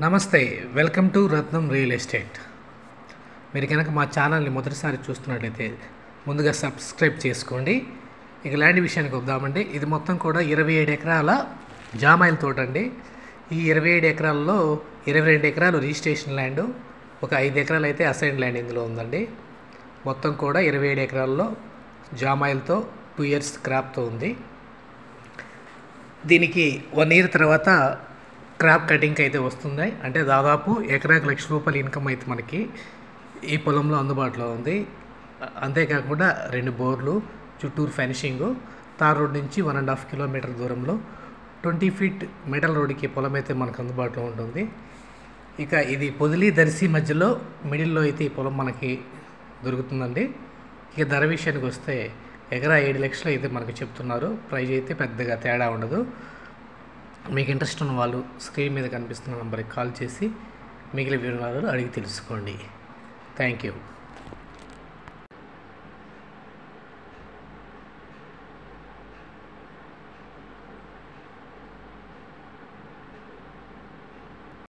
నమస్తే, welcome to Ratnam real estate. మీరు కనుక మా ఛానల్ని మొదటిసారి చూస్తున్నట్లయితే ముందుగా సబ్స్క్రైబ్ చేసుకోండి. ఇక ల్యాండ్ విషయానికి వద్దామండి. ఇది మొత్తం కూడా 27 ఎకరాల జామాయిల తోట అండి. ఈ 27 ఎకరాల్లో 22 ఎకరాలు రిజిస్ట్రేషన్ ల్యాండ్, ఒక 5 ఎకరాలు అయితే అసైన్ ల్యాండ్ ఇందులో ఉందండి. మొత్తం కూడా 27 ఎకరాల్లో జామాయిలతో 2 years క్రాప్తో ఉంది. దీనికి 1 year తర్వాత క్రాప్ కటింగ్కి అయితే వస్తుంది. అంటే దాదాపు ఎకరాకి ₹1,00,000 ఇన్కమ్ అయితే మనకి ఈ పొలంలో అందుబాటులో ఉంది. అంతేకాకుండా 2 బోర్లు, చుట్టూరు ఫెన్షింగు, తార్ రోడ్ నుంచి 1.5 kilometer దూరంలో 20 feet మెటల్ రోడ్డుకి పొలం అయితే మనకు అందుబాటులో ఉంటుంది. ఇక ఇది పొదిలి దర్శి మధ్యలో మిడిల్లో అయితే ఈ పొలం మనకి దొరుకుతుందండి. ఇక ధర విషయానికి వస్తే ఎకరా 7 లక్షలు అయితే మనకు చెప్తున్నారు. ప్రైజ్ అయితే పెద్దగా తేడా ఉండదు. మీకు ఇంట్రెస్ట్ ఉన్న వాళ్ళు స్క్రీన్ మీద కనిపిస్తున్న నెంబర్కి కాల్ చేసి మిగిలిన వివరాలు అడిగి తెలుసుకోండి. Thank you.